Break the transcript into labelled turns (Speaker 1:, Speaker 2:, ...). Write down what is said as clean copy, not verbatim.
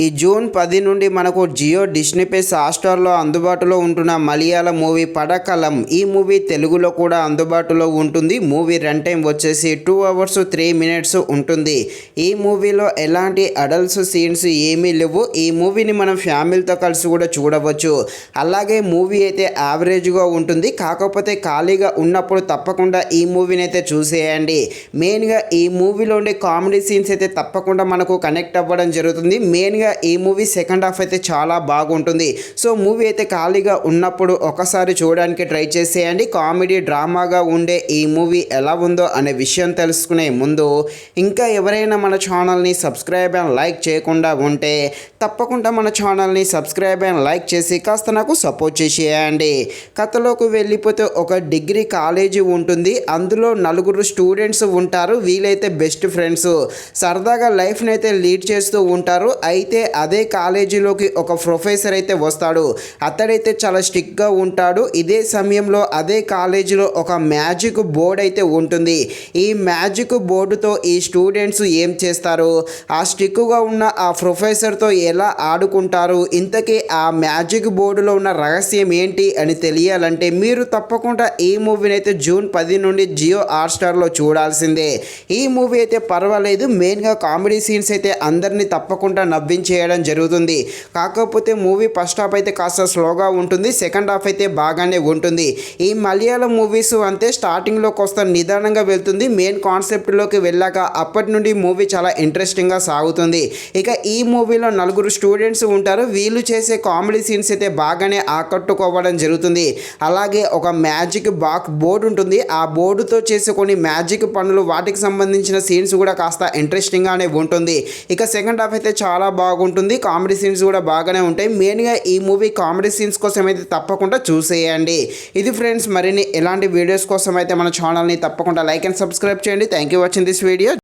Speaker 1: ఈ జూన్ 10 నుండి మనకు జియో డిస్నీ ప్లస్ హాట్‌స్టార్‌లో అందుబాటులో ఉంటున్న మలయాళం మూవీ పడకలం. ఈ మూవీ తెలుగులో కూడా అందుబాటులో ఉంటుంది. మూవీ రన్ టైం వచ్చేసి 2 అవర్స్ 3 మినిట్స్ ఉంటుంది. ఈ మూవీలో ఎలాంటి అడల్ట్స్ సీన్స్ ఏమీ లేవు. ఈ మూవీని మనం ఫ్యామిలీతో కలిసి కూడా చూడవచ్చు. అలాగే మూవీ అయితే యావరేజ్గా ఉంటుంది. కాకపోతే ఖాళీగా ఉన్నప్పుడు తప్పకుండా ఈ మూవీని అయితే చూసేయండి. మెయిన్గా ఈ మూవీలో ఉండే కామెడీ సీన్స్ అయితే తప్పకుండా మనకు కనెక్ట్ అవ్వడం జరుగుతుంది. మెయిన్గా ఈ మూవీ సెకండ్ హాఫ్ అయితే చాలా బాగుంటుంది. సో మూవీ అయితే ఖాళీగా ఉన్నప్పుడు ఒకసారి చూడడానికి ట్రై చేసేయండి. కామెడీ డ్రామాగా ఉండే ఈ మూవీ ఎలా ఉందో అనే విషయం తెలుసుకునే ముందు ఇంకా ఎవరైనా మన ఛానల్ని సబ్స్క్రైబ్ అండ్ లైక్ చేయకుండా ఉంటే తప్పకుండా మన ఛానల్ని సబ్స్క్రైబ్ అండ్ లైక్ చేసి కాస్త నాకు సపోర్ట్ చేసేయండి. కథలోకి వెళ్ళిపోతే ఒక డిగ్రీ కాలేజీ ఉంటుంది. అందులో నలుగురు స్టూడెంట్స్ ఉంటారు. వీలైతే బెస్ట్ ఫ్రెండ్స్, సరదాగా లైఫ్ని అయితే లీడ్ చేస్తూ ఉంటారు. అయితే అదే కాలేజీలోకి ఒక ప్రొఫెసర్ అయితే వస్తాడు. అతడైతే చాలా స్ట్రిక్ట్గా ఉంటాడు. ఇదే సమయంలో అదే కాలేజీలో ఒక మ్యాజిక్ బోర్డ్ అయితే ఉంటుంది. ఈ మ్యాజిక్ బోర్డుతో ఈ స్టూడెంట్స్ ఏం చేస్తారు, ఆ స్ట్రిక్గా ఉన్న ఆ ప్రొఫెసర్తో ఎలా ఆడుకుంటారు, ఇంతకీ ఆ మ్యాజిక్ బోర్డులో ఉన్న రహస్యం ఏంటి అని తెలియాలంటే మీరు తప్పకుండా ఈ మూవీని అయితే జూన్ 10 నుండి జియో హాట్‌స్టార్‌లో చూడాల్సిందే. ఈ మూవీ అయితే పర్వాలేదు. మెయిన్గా కామెడీ సీన్స్ అయితే అందరినీ తప్పకుండా నవ్వించేయడం జరుగుతుంది. కాకపోతే మూవీ ఫస్ట్ హాఫ్ అయితే కాస్త స్లోగా ఉంటుంది. సెకండ్ హాఫ్ అయితే బాగానే ఉంటుంది. ఈ మలయాళం మూవీస్ అంతే, స్టార్టింగ్లో కాస్త నిదానంగా వెళ్తుంది. మెయిన్ కాన్సెప్ట్లోకి వెళ్ళాక అప్పటి నుండి మూవీ చాలా ఇంట్రెస్టింగ్గా సాగుతుంది. ఇక ఈ మూవీలో నలుగురు స్టూడెంట్స్ ఉంటారు. వీళ్ళు చేసే కామెడీ సీన్స్ అయితే బాగానే ఆకట్టుకోవడం జరుగుతుంది. అలాగే ఒక మ్యాజిక్ బోర్డు ఉంటుంది. ఆ బోర్డుతో చేసే కొన్ని మ్యాజిక్ పనులు, వాటికి సంబంధించిన సీన్స్ కూడా కాస్త ఇంట్రెస్టింగ్గానే ఉంటుంది. ఇక సెకండ్ హాఫ్ అయితే చాలా బాగుంటుంది. కామెడీ సీన్స్ కూడా బాగానే ఉంటాయి. మెయిన్గా ఈ మూవీ కామెడీ సీన్స్ కోసం అయితే తప్పకుండా చూసేయండి. ఇది ఫ్రెండ్స్, మరిన్ని ఎలాంటి వీడియోస్ కోసం అయితే మన ఛానల్ని తప్పకుండా లైక్ అండ్ సబ్స్క్రైబ్ చేయండి. Thank you watching this video.